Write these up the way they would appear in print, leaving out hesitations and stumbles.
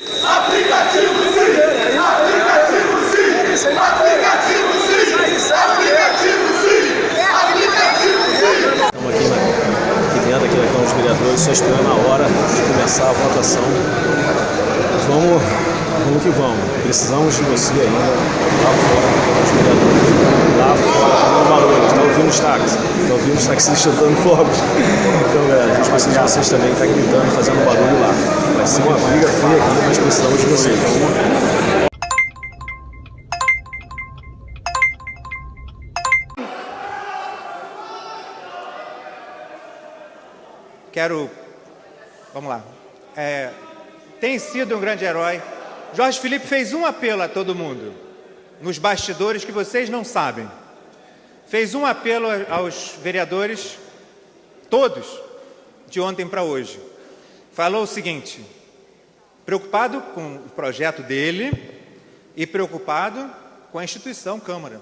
Aplicativo sim! Aplicativo sim! Aplicativo sim! Aplicativo sim! Aplicativo sim! Estamos aqui dentro aqui na Câmara dos Vereadores, só esperando a hora de começar a votação. Vamos que vamos. Precisamos de você ainda lá fora na Câmara dos Vereadores. Lá fora, fazendo barulho. Está ouvindo os táxis? Está ouvindo os taxistas dando fogos? Então, galera, a gente precisa de vocês também, está gritando, fazendo barulho lá. Vai ser uma briga fria aqui, mas precisamos de vocês. Vamos lá. Tem sido um grande herói. Jorge Filipe fez um apelo a todo mundo, nos bastidores que vocês não sabem. Fez um apelo aos vereadores, todos, de ontem para hoje. Falou o seguinte: preocupado com o projeto dele e preocupado com a instituição Câmara.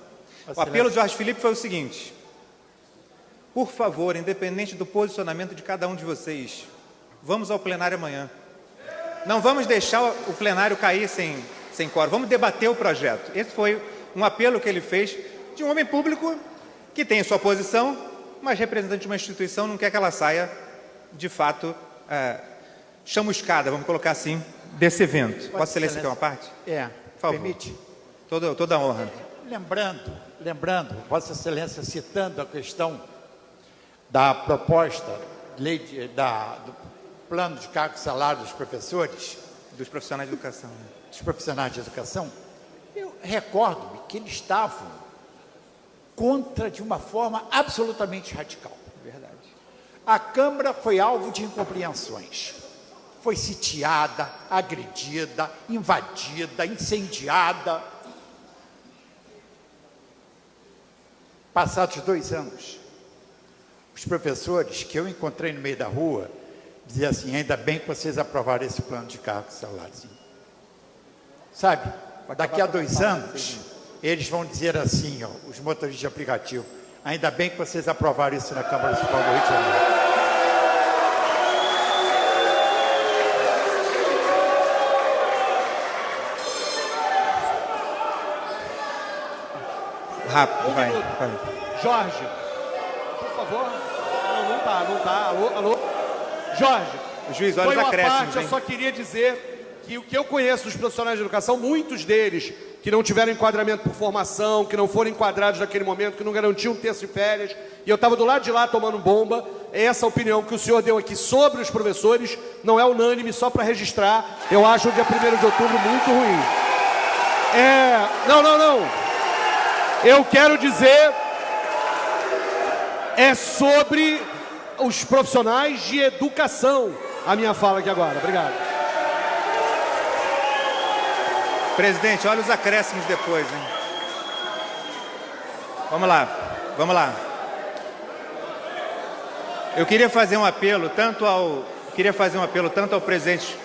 O apelo de Jorge Filipe foi o seguinte: por favor, independente do posicionamento de cada um de vocês, vamos ao plenário amanhã. Não vamos deixar o plenário cair sem quórum. Vamos debater o projeto. Esse foi um apelo que ele fez de um homem público que tem sua posição, mas representante de uma instituição não quer que ela saia, de fato, chamuscada, vamos colocar assim, desse evento. Vossa Excelência quer uma parte? Por favor. Permite? Toda a honra. Lembrando, Vossa Excelência citando a questão da proposta, lei do plano de cargo e salário dos professores, Dos profissionais de educação. dos profissionais de educação, eu recordo-me que eles estavam contra de uma forma absolutamente radical. Verdade. A Câmara foi alvo de incompreensões. Foi sitiada, agredida, invadida, incendiada. Passados 2 anos, os professores que eu encontrei no meio da rua diziam assim: ainda bem que vocês aprovaram esse plano de cargo e salário. Sabe, daqui a 2 anos, eles vão dizer assim, ó, os motoristas de aplicativo: ainda bem que vocês aprovaram isso na Câmara Municipal do Rio de Janeiro. Rápido, vai. Jorge, por favor. Não tá. Alô? Jorge, Juiz, olha os foi uma acréscimos, parte, hein? eu só queria dizer que o que eu conheço dos profissionais de educação, muitos deles que não tiveram enquadramento por formação, que não foram enquadrados naquele momento, que não garantiam um terço de férias, e eu estava do lado de lá tomando bomba. Essa opinião que o senhor deu aqui sobre os professores não é unânime, só para registrar. Eu acho o dia 1º de outubro muito ruim. Não. Eu quero dizer, é sobre os profissionais de educação, a minha fala aqui agora. Obrigado. Presidente, olha os acréscimos depois, hein? Vamos lá. Eu queria fazer um apelo tanto ao presidente,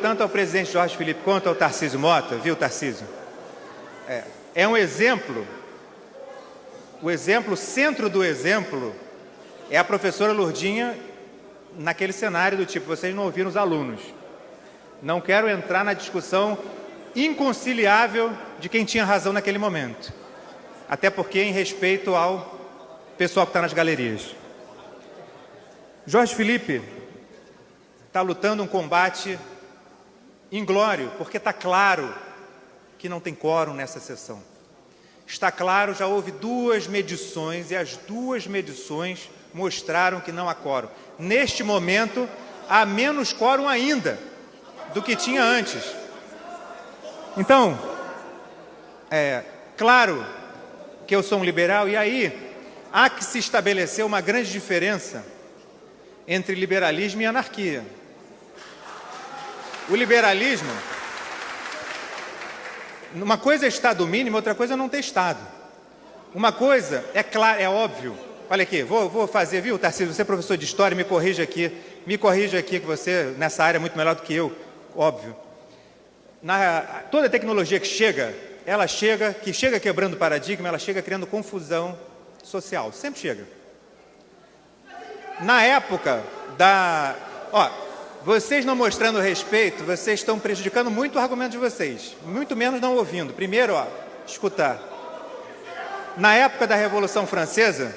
tanto ao presidente Jorge Filipe quanto ao Tarcísio Mota, viu, Tarcísio? É um exemplo. O centro do exemplo é a professora Lourdinha naquele cenário do tipo: vocês não ouviram os alunos. Não quero entrar na discussão inconciliável de quem tinha razão naquele momento. Até porque em respeito ao pessoal que está nas galerias. Jorge Filipe está lutando um combate inglório, porque está claro que não tem quórum nessa sessão. Está claro, já houve 2 medições e as 2 medições mostraram que não há quórum. Neste momento, há menos quórum ainda do que tinha antes. Então, claro que eu sou um liberal, e aí há que se estabelecer uma grande diferença entre liberalismo e anarquia. O liberalismo, uma coisa é Estado mínimo, outra coisa é não ter Estado. Uma coisa é claro, é óbvio. Olha aqui, vou fazer, viu, Tarcísio, você é professor de história, me corrija aqui que você, nessa área, é muito melhor do que eu, óbvio. Toda tecnologia que chega quebrando paradigma, ela chega criando confusão social, sempre chega. Na época Vocês não mostrando respeito, vocês estão prejudicando muito o argumento de vocês. Muito menos não ouvindo. Primeiro, escutar. Na época da Revolução Francesa,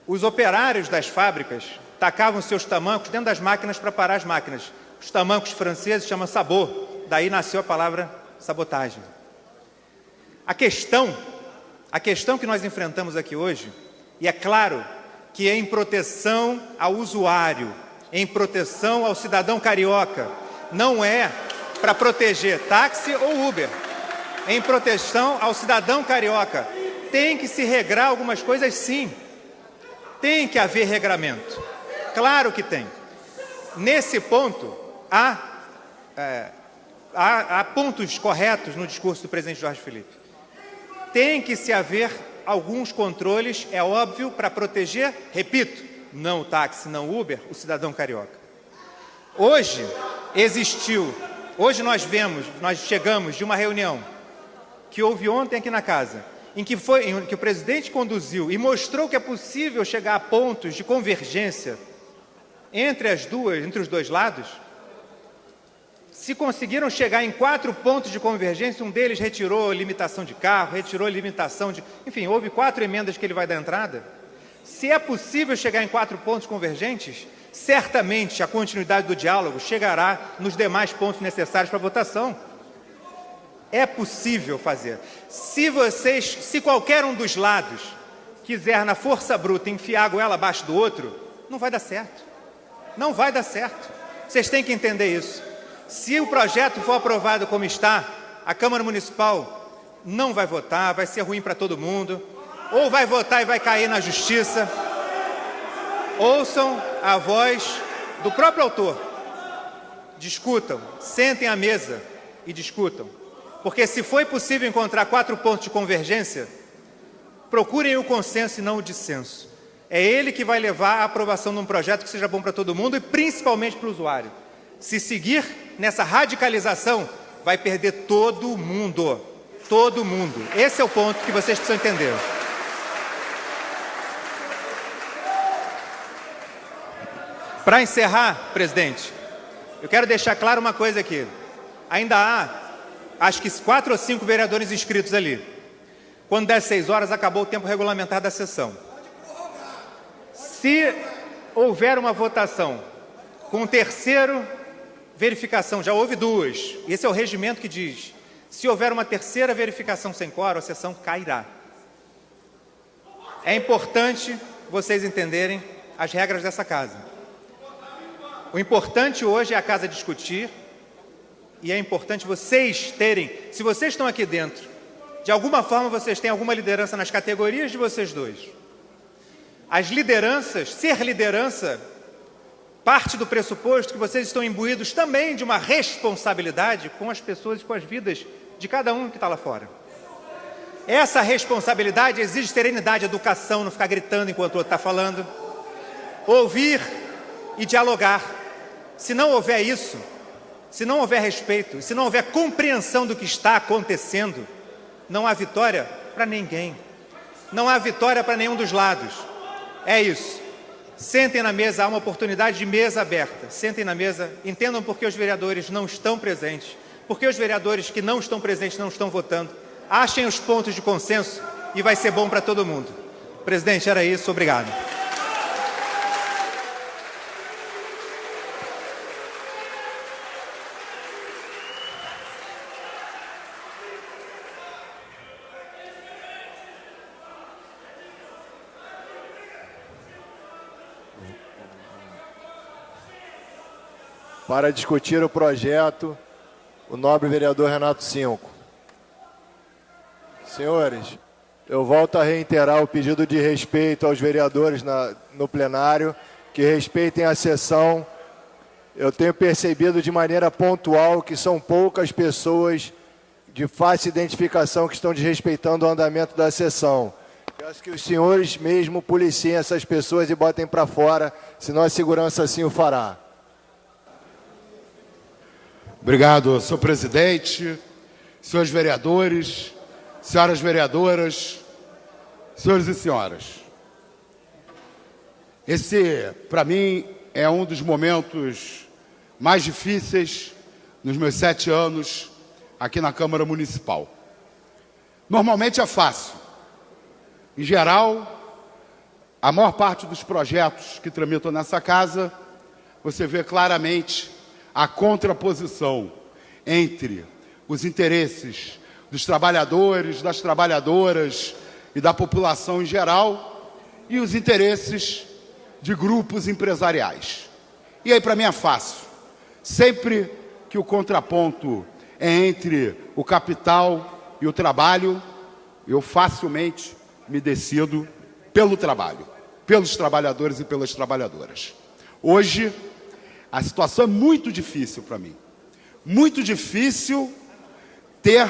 os operários das fábricas tacavam seus tamancos dentro das máquinas para parar as máquinas. Os tamancos franceses chamam sabot, daí nasceu a palavra sabotagem. A questão que nós enfrentamos aqui hoje, e é claro que é em proteção ao usuário, em proteção ao cidadão carioca, não é para proteger táxi ou Uber, é em proteção ao cidadão carioca. Tem que se regrar algumas coisas, sim. Tem que haver regramento. Claro que tem. Nesse ponto, há pontos corretos no discurso do presidente Jorge Filipe. Tem que se haver alguns controles, é óbvio, para proteger, repito, não o táxi, não o Uber, o cidadão carioca. Hoje nós chegamos de uma reunião que houve ontem aqui na casa, em que o presidente conduziu e mostrou que é possível chegar a pontos de convergência entre os dois lados. Se conseguiram chegar em 4 pontos de convergência, um deles retirou limitação de carro, retirou limitação de... Enfim, houve 4 emendas que ele vai dar entrada. Se é possível chegar em 4 pontos convergentes, certamente a continuidade do diálogo chegará nos demais pontos necessários para a votação. É possível fazer. Se qualquer um dos lados quiser, na força bruta, enfiar a goela abaixo do outro, não vai dar certo. Não vai dar certo. Vocês têm que entender isso. Se o projeto for aprovado como está, a Câmara Municipal não vai votar, vai ser ruim para todo mundo, ou vai votar e vai cair na justiça. Ouçam a voz do próprio autor. Discutam, sentem à mesa e discutam. Porque se foi possível encontrar 4 pontos de convergência, procurem o consenso e não o dissenso. É ele que vai levar à aprovação de um projeto que seja bom para todo mundo e principalmente para o usuário. Se seguir nessa radicalização, vai perder todo mundo. Todo mundo. Esse é o ponto que vocês precisam entender. Para encerrar, presidente, eu quero deixar claro uma coisa aqui. Ainda há, acho que 4 ou 5 vereadores inscritos ali. Quando der 6 horas, acabou o tempo regulamentar da sessão. Se houver uma votação com terceiro verificação, já houve 2, esse é o regimento que diz, se houver uma terceira verificação sem quórum, a sessão cairá. É importante vocês entenderem as regras dessa casa. O importante hoje é a casa discutir, e é importante vocês terem, se vocês estão aqui dentro, de alguma forma vocês têm alguma liderança nas categorias de vocês dois. As lideranças, ser liderança, parte do pressuposto que vocês estão imbuídos também de uma responsabilidade com as pessoas e com as vidas de cada um que está lá fora. Essa responsabilidade exige serenidade, educação, não ficar gritando enquanto o outro está falando, ouvir e dialogar. Se não houver isso, se não houver respeito, se não houver compreensão do que está acontecendo, não há vitória para ninguém. Não há vitória para nenhum dos lados. É isso. Sentem na mesa, há uma oportunidade de mesa aberta. Sentem na mesa, entendam por que os vereadores não estão presentes, por que os vereadores que não estão presentes não estão votando. Achem os pontos de consenso e vai ser bom para todo mundo. Presidente, era isso. Obrigado. Para discutir o projeto, o nobre vereador Renato Cinco. Senhores, eu volto a reiterar o pedido de respeito aos vereadores no plenário, que respeitem a sessão. Eu tenho percebido de maneira pontual que são poucas pessoas de fácil identificação que estão desrespeitando o andamento da sessão. Peço que os senhores mesmo policiem essas pessoas e botem para fora, senão a segurança assim o fará. Obrigado, senhor presidente, senhores vereadores, senhoras vereadoras, senhores e senhoras. Esse, para mim, é um dos momentos mais difíceis nos meus 7 anos aqui na Câmara Municipal. Normalmente é fácil. Em geral, a maior parte dos projetos que tramitam nessa casa, você vê claramente a contraposição entre os interesses dos trabalhadores, das trabalhadoras e da população em geral e os interesses de grupos empresariais. E aí, para mim, é fácil. Sempre que o contraponto é entre o capital e o trabalho, eu facilmente me decido pelo trabalho, pelos trabalhadores e pelas trabalhadoras. Hoje, a situação é muito difícil para mim. Muito difícil ter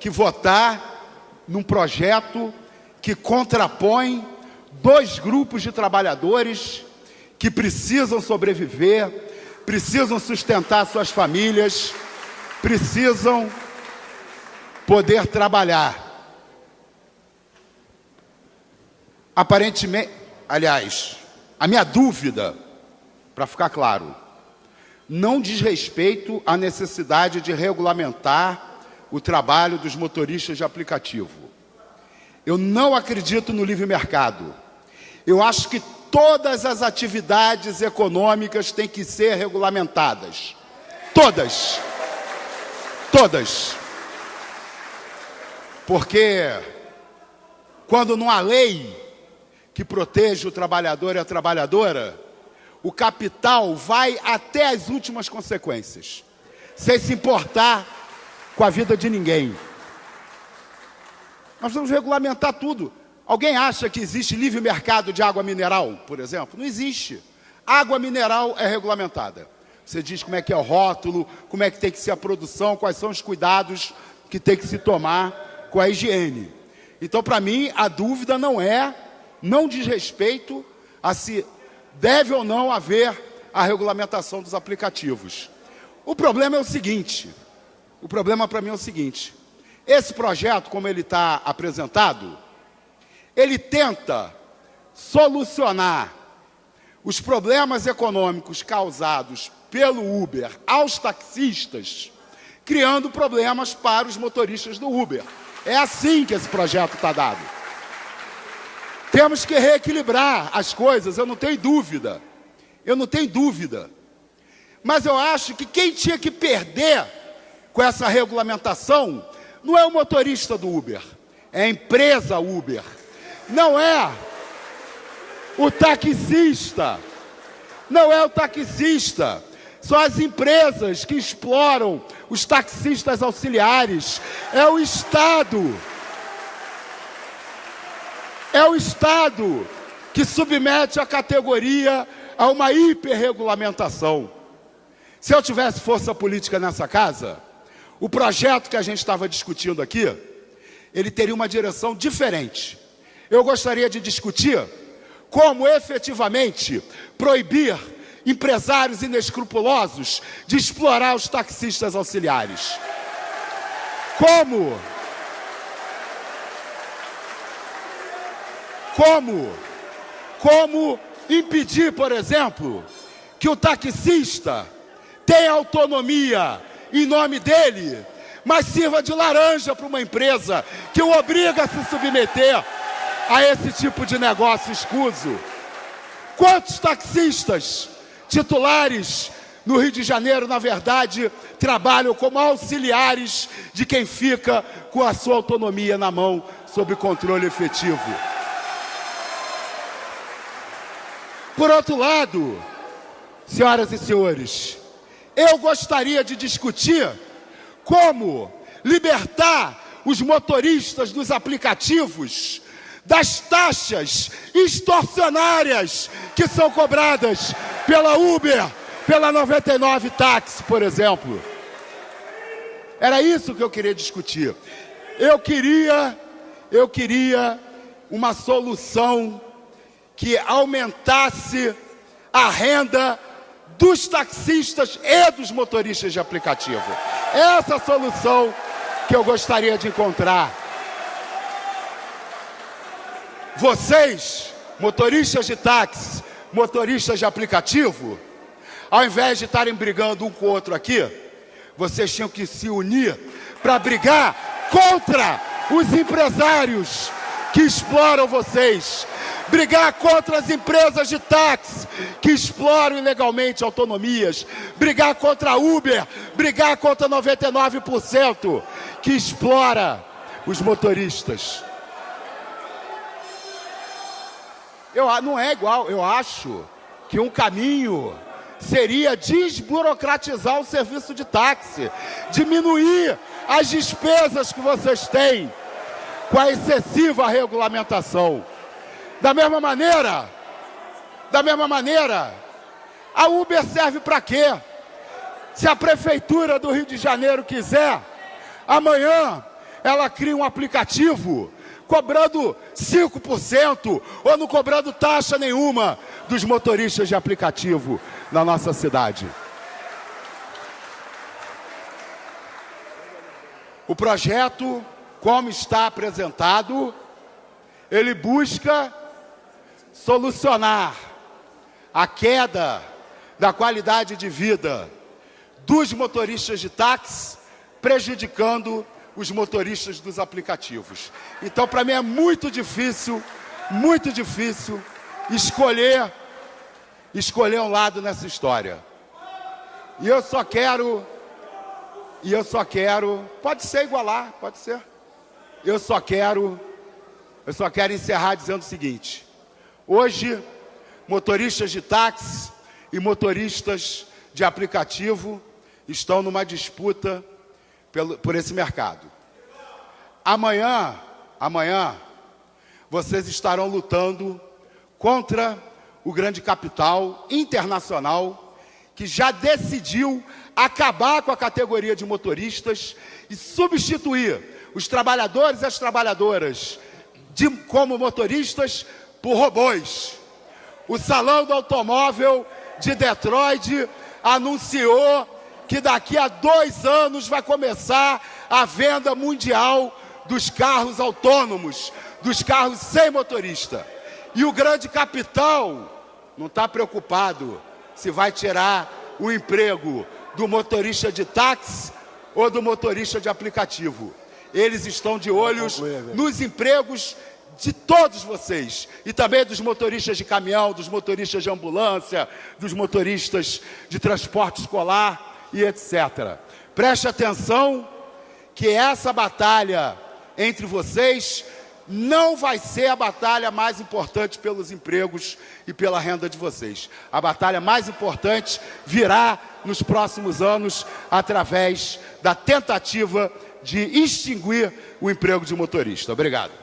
que votar num projeto que contrapõe 2 grupos de trabalhadores que precisam sobreviver, precisam sustentar suas famílias, precisam poder trabalhar. Aparentemente, aliás, a minha dúvida, para ficar claro, não diz respeito à necessidade de regulamentar o trabalho dos motoristas de aplicativo. Eu não acredito no livre mercado. Eu acho que todas as atividades econômicas têm que ser regulamentadas. Todas. Todas. Porque quando não há lei que proteja o trabalhador e a trabalhadora, o capital vai até as últimas consequências, sem se importar com a vida de ninguém. Nós vamos regulamentar tudo. Alguém acha que existe livre mercado de água mineral, por exemplo? Não existe. Água mineral é regulamentada. Você diz como é que é o rótulo, como é que tem que ser a produção, quais são os cuidados que tem que se tomar com a higiene. Então, para mim, a dúvida não diz respeito a se deve ou não haver a regulamentação dos aplicativos. O problema é o seguinte, para mim é o seguinte, esse projeto, como ele está apresentado, ele tenta solucionar os problemas econômicos causados pelo Uber aos taxistas, criando problemas para os motoristas do Uber. É assim que esse projeto está dado. Temos que reequilibrar as coisas, eu não tenho dúvida. Mas eu acho que quem tinha que perder com essa regulamentação não é o motorista do Uber, é a empresa Uber. Não é o taxista. São as empresas que exploram os taxistas auxiliares. É o Estado. É o Estado que submete a categoria a uma hiperregulamentação. Se eu tivesse força política nessa casa, o projeto que a gente estava discutindo aqui, ele teria uma direção diferente. Eu gostaria de discutir como efetivamente proibir empresários inescrupulosos de explorar os taxistas auxiliares. Como impedir, por exemplo, que o taxista tenha autonomia em nome dele, mas sirva de laranja para uma empresa que o obriga a se submeter a esse tipo de negócio escuso. Quantos taxistas titulares no Rio de Janeiro, na verdade, trabalham como auxiliares de quem fica com a sua autonomia na mão, sob controle efetivo? Por outro lado, senhoras e senhores, eu gostaria de discutir como libertar os motoristas dos aplicativos das taxas extorsionárias que são cobradas pela Uber, pela 99 Táxi, por exemplo. Era isso que eu queria discutir. Eu queria uma solução que aumentasse a renda dos taxistas e dos motoristas de aplicativo. Essa solução que eu gostaria de encontrar. Vocês, motoristas de táxi, motoristas de aplicativo, ao invés de estarem brigando um com o outro aqui, vocês tinham que se unir para brigar contra os empresários que exploram vocês, brigar contra as empresas de táxi que exploram ilegalmente autonomias, brigar contra a Uber, brigar contra 99% que explora os motoristas. Não é igual, eu acho que um caminho seria desburocratizar o serviço de táxi, diminuir as despesas que vocês têm com a excessiva regulamentação. Da mesma maneira, a Uber serve para quê? Se a Prefeitura do Rio de Janeiro quiser, amanhã ela cria um aplicativo cobrando 5% ou não cobrando taxa nenhuma dos motoristas de aplicativo na nossa cidade. O projeto, como está apresentado, ele busca solucionar a queda da qualidade de vida dos motoristas de táxi, prejudicando os motoristas dos aplicativos. Então, para mim é muito difícil escolher um lado nessa história. E eu só quero, pode ser igualar, pode ser. Eu só quero encerrar dizendo o seguinte: hoje, motoristas de táxi e motoristas de aplicativo estão numa disputa por esse mercado. Amanhã, vocês estarão lutando contra o grande capital internacional que já decidiu acabar com a categoria de motoristas e substituir os trabalhadores e as trabalhadoras como motoristas por robôs. O Salão do Automóvel de Detroit anunciou que daqui a 2 anos vai começar a venda mundial dos carros autônomos, dos carros sem motorista. E o grande capital não está preocupado se vai tirar o emprego do motorista de táxi ou do motorista de aplicativo. Eles estão de olhos nos empregos de todos vocês, e também dos motoristas de caminhão, dos motoristas de ambulância, dos motoristas de transporte escolar e etc. Preste atenção que essa batalha entre vocês não vai ser a batalha mais importante pelos empregos e pela renda de vocês. A batalha mais importante virá nos próximos anos através da tentativa de extinguir o emprego de motorista. Obrigado.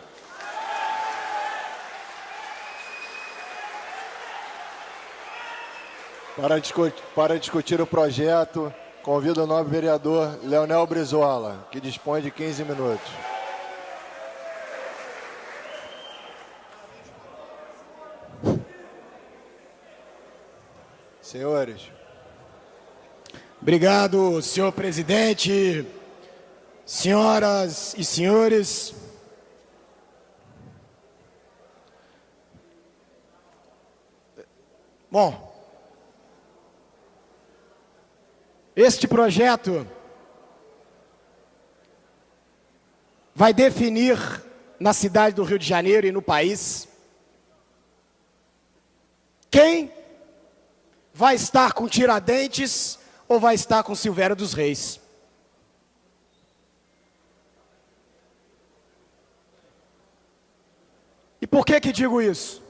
Para discutir o projeto, convido o nobre vereador Leonel Brizola, que dispõe de 15 minutos. Senhores. Obrigado, senhor presidente, senhoras e senhores. Bom, este projeto vai definir na cidade do Rio de Janeiro e no país quem vai estar com Tiradentes ou vai estar com Silvério dos Reis. E por que digo isso?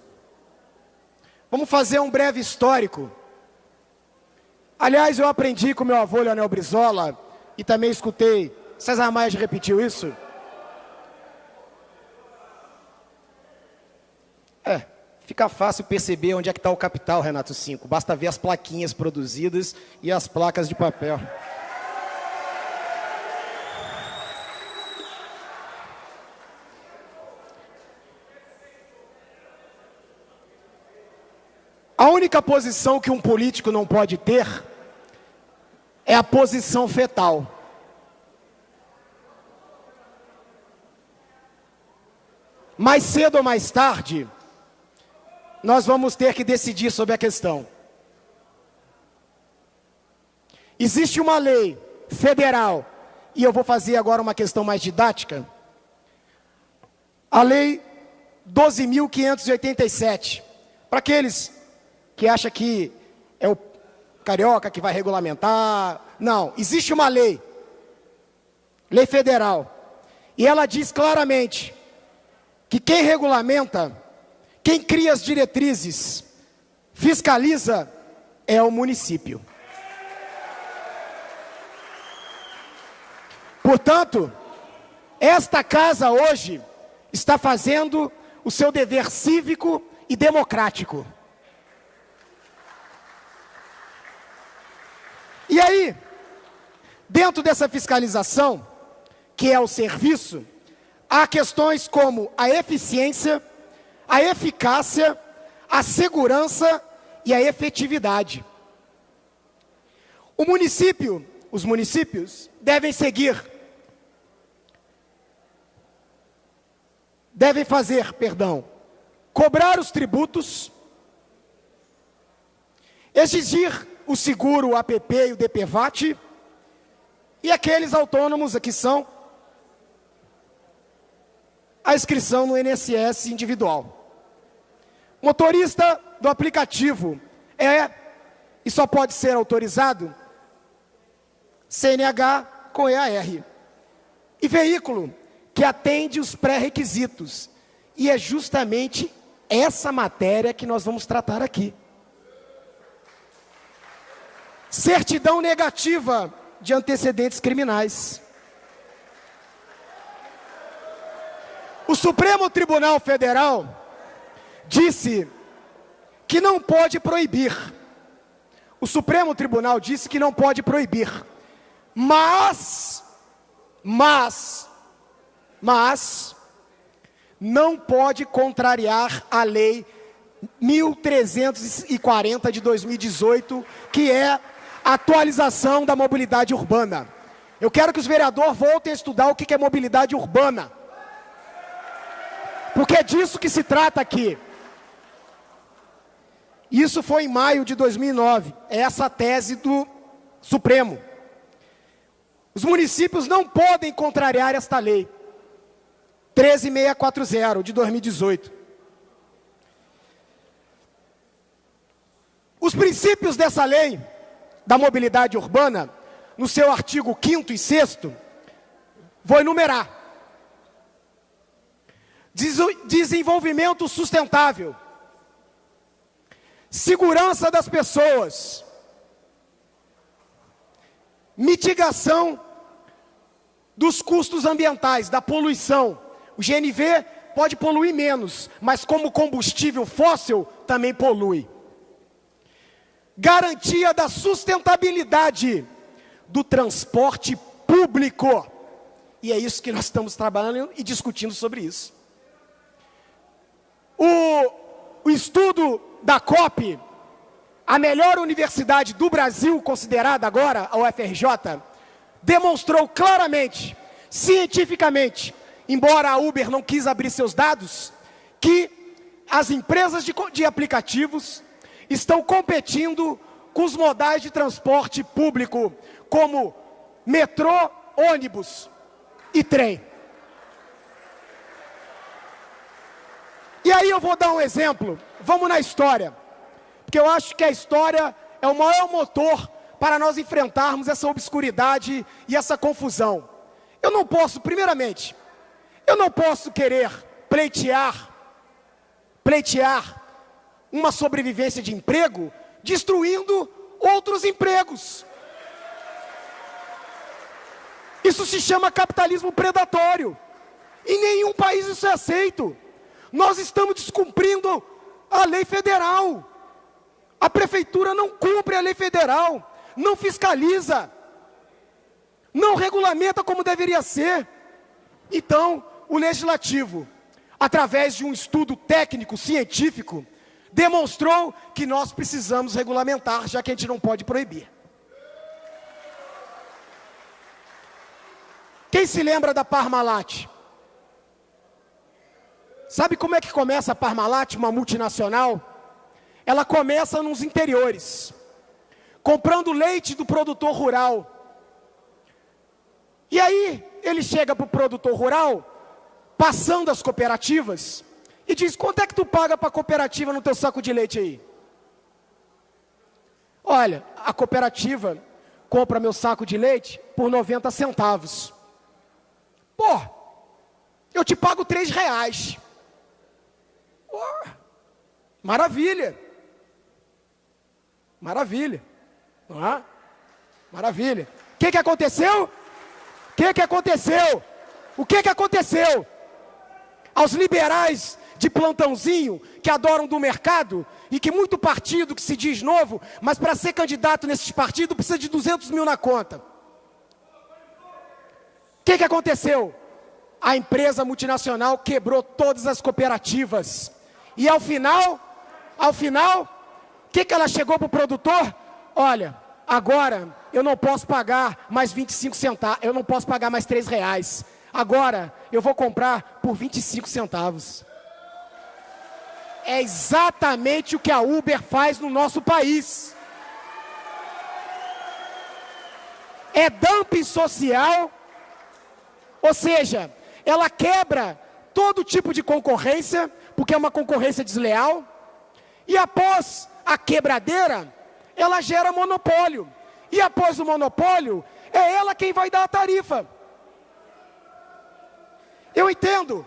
Vamos fazer um breve histórico. Aliás, eu aprendi com meu avô Leonel Brizola e também escutei, César Maia já repetiu isso? Fica fácil perceber onde é que está o capital, Renato Cinco. Basta ver as plaquinhas produzidas e as placas de papel. A única posição que um político não pode ter é a posição fetal. Mais cedo ou mais tarde, nós vamos ter que decidir sobre a questão. Existe uma lei federal, e eu vou fazer agora uma questão mais didática, a lei 12.587. Para aqueles que acham que é o carioca que vai regulamentar, não, existe uma lei federal, e ela diz claramente que quem regulamenta, quem cria as diretrizes, fiscaliza, é o município. Portanto, esta casa hoje está fazendo o seu dever cívico e democrático. E aí, dentro dessa fiscalização, que é o serviço, há questões como a eficiência, a eficácia, a segurança e a efetividade. Os municípios devem cobrar os tributos, exigir o seguro, o APP e o DPVAT, e aqueles autônomos aqui são a inscrição no INSS individual. Motorista do aplicativo e só pode ser autorizado CNH com EAR. E veículo que atende os pré-requisitos. E é justamente essa matéria que nós vamos tratar aqui. Certidão negativa de antecedentes criminais. O Supremo Tribunal Federal disse que não pode proibir. O Supremo Tribunal disse que não pode proibir. Mas não pode contrariar a Lei 1340 de 2018, que é a atualização da mobilidade urbana. Eu quero que os vereadores voltem a estudar o que é mobilidade urbana, porque é disso que se trata aqui. Isso foi em maio de 2009, é essa a tese do Supremo. Os municípios não podem contrariar esta lei, 13640 de 2018. Os princípios dessa lei, da mobilidade urbana, no seu artigo 5º e 6º, vou enumerar. Desenvolvimento sustentável, segurança das pessoas, mitigação dos custos ambientais, da poluição. O GNV pode poluir menos, mas como combustível fóssil também polui. Garantia da sustentabilidade do transporte público. E é isso que nós estamos trabalhando e discutindo sobre isso. O estudo da COP, a melhor universidade do Brasil, considerada agora a UFRJ, demonstrou claramente, cientificamente, embora a Uber não quis abrir seus dados, que as empresas de aplicativos estão competindo com os modais de transporte público, como metrô, ônibus e trem. E aí eu vou dar um exemplo, vamos na história, porque eu acho que a história é o maior motor para nós enfrentarmos essa obscuridade e essa confusão. Eu não posso, primeiramente, eu não posso querer pleitear uma sobrevivência de emprego, destruindo outros empregos. Isso se chama capitalismo predatório. Em nenhum país isso é aceito. Nós estamos descumprindo a lei federal. A prefeitura não cumpre a lei federal, não fiscaliza, não regulamenta como deveria ser. Então, o legislativo, através de um estudo técnico, científico, demonstrou que nós precisamos regulamentar, já que a gente não pode proibir. Quem se lembra da Parmalat? Sabe como é que começa a Parmalat, uma multinacional? ela começa nos interiores, comprando leite do produtor rural. E aí, ele chega para o produtor rural, passando as cooperativas, e diz: quanto é que tu paga para a cooperativa no teu saco de leite aí? Olha, a cooperativa compra meu saco de leite por 90 centavos. Pô, eu te pago R$3. Pô, maravilha. Maravilha. Não é? Maravilha. O que aconteceu? O que aconteceu? O que aconteceu? Aos liberais de plantãozinho, que adoram do mercado, e que muito partido que se diz novo, mas para ser candidato nesses partidos precisa de 200 mil na conta. O que aconteceu? A empresa multinacional quebrou todas as cooperativas. E ao final, o que ela chegou para o produtor? Olha, agora eu não posso pagar mais 25 centavos, eu não posso pagar mais R$3. Agora eu vou comprar por 25 centavos. É exatamente o que a Uber faz no nosso país. É dumping social, ou seja, ela quebra todo tipo de concorrência, porque é uma concorrência desleal, e após a quebradeira, ela gera monopólio. E após o monopólio, é ela quem vai dar a tarifa. Eu entendo.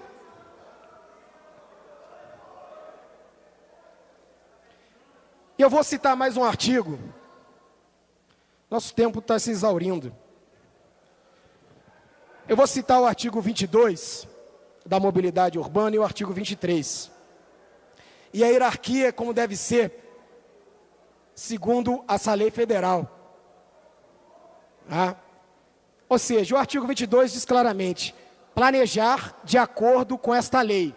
E eu vou citar mais um artigo. Nosso tempo está se exaurindo. Eu vou citar o artigo 22 da mobilidade urbana e o artigo 23. E a hierarquia como deve ser, segundo essa lei federal. Ou seja, o artigo 22 diz claramente: planejar de acordo com esta lei.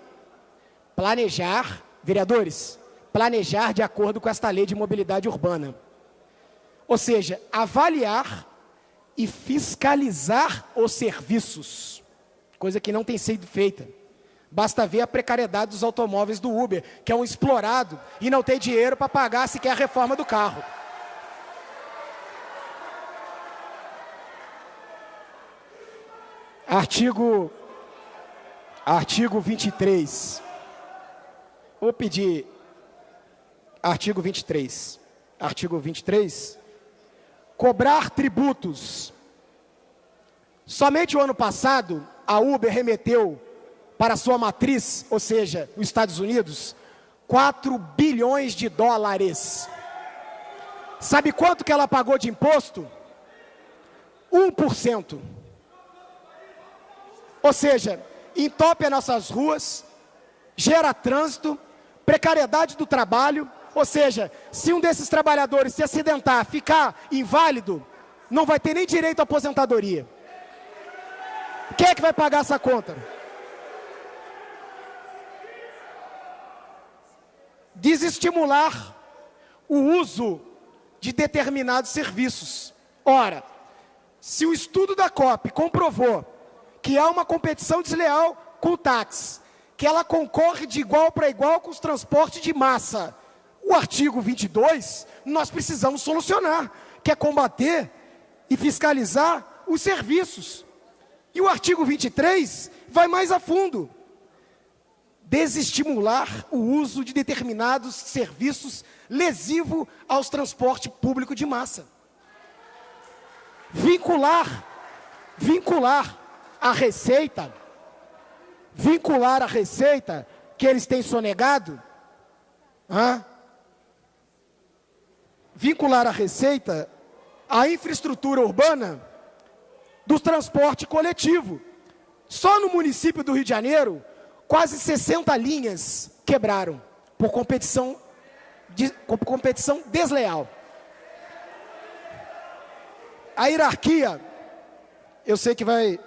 Planejar, vereadores, planejar de acordo com esta lei de mobilidade urbana. Ou seja, avaliar e fiscalizar os serviços, coisa que não tem sido feita. Basta ver a precariedade dos automóveis do Uber, que é um explorado e não tem dinheiro para pagar sequer a reforma do carro. Artigo 23. Vou pedir artigo 23. Artigo 23. Cobrar tributos. Somente o ano passado, a Uber remeteu para sua matriz, ou seja, os Estados Unidos, 4 bilhões de dólares. Sabe quanto que ela pagou de imposto? 1%. Ou seja, entope as nossas ruas, gera trânsito, precariedade do trabalho. Ou seja, se um desses trabalhadores se acidentar, ficar inválido, não vai ter nem direito à aposentadoria. Quem é que vai pagar essa conta? Desestimular o uso de determinados serviços. Ora, se o estudo da COP comprovou que há uma competição desleal com o táxi, que ela concorre de igual para igual com os transportes de massa, o artigo 22, nós precisamos solucionar, que é combater e fiscalizar os serviços. E o artigo 23 vai mais a fundo. Desestimular o uso de determinados serviços lesivo aos transportes públicos de massa. Vincular a receita que eles têm sonegado, vincular a receita à infraestrutura urbana do transporte coletivo. Só no município do Rio de Janeiro, quase 60 linhas quebraram por competição desleal. A hierarquia, eu sei que vai...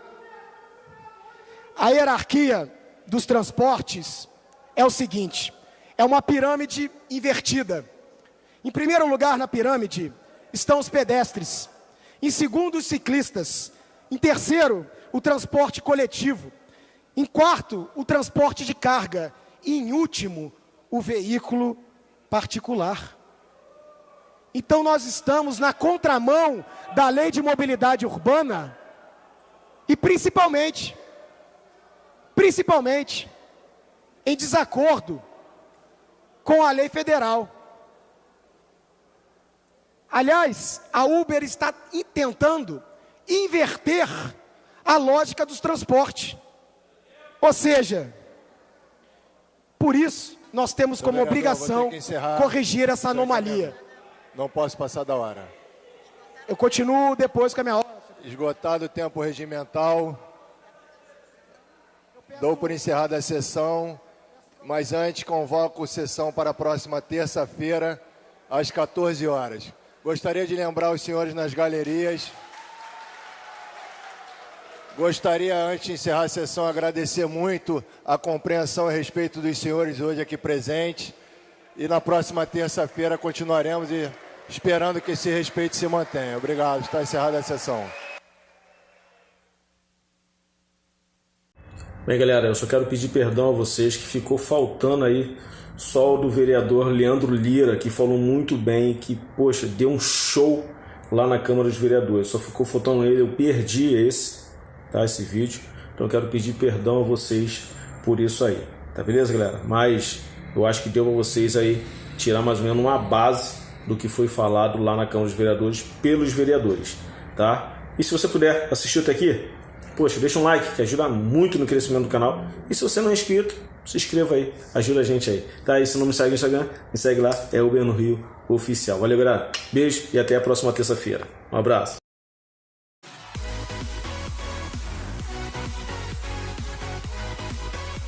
A hierarquia dos transportes é o seguinte: é uma pirâmide invertida. Em primeiro lugar na pirâmide estão os pedestres. Em segundo, os ciclistas. Em terceiro, o transporte coletivo. Em quarto, o transporte de carga. E em último, o veículo particular. Então nós estamos na contramão da lei de mobilidade urbana e principalmente, em desacordo com a lei federal. Aliás, a Uber está tentando inverter a lógica dos transportes. Ou seja, por isso, nós temos como obrigação corrigir essa anomalia. Não posso passar da hora. Eu continuo depois com a minha hora. Esgotado o tempo regimental, dou por encerrada a sessão, mas antes convoco a sessão para a próxima terça-feira, às 14 horas. Gostaria de lembrar os senhores nas galerias. Gostaria, antes de encerrar a sessão, agradecer muito a compreensão e respeito dos senhores hoje aqui presentes. E na próxima terça-feira continuaremos esperando que esse respeito se mantenha. Obrigado. Está encerrada a sessão. Bem, galera, eu só quero pedir perdão a vocês que ficou faltando aí só o do vereador Leandro Lira, que falou muito bem, que, poxa, deu um show lá na Câmara dos Vereadores. Só ficou faltando ele, eu perdi esse vídeo. Então eu quero pedir perdão a vocês por isso aí, tá beleza, galera? Mas eu acho que deu para vocês aí tirar mais ou menos uma base do que foi falado lá na Câmara dos Vereadores pelos vereadores, tá? E se você puder assistir até aqui, poxa, deixa um like que ajuda muito no crescimento do canal. E se você não é inscrito, se inscreva aí, ajuda a gente aí, tá? E se não me segue no Instagram, me segue lá, é Uber no Rio Oficial. Valeu, galera, beijo e até a próxima terça-feira. Um abraço.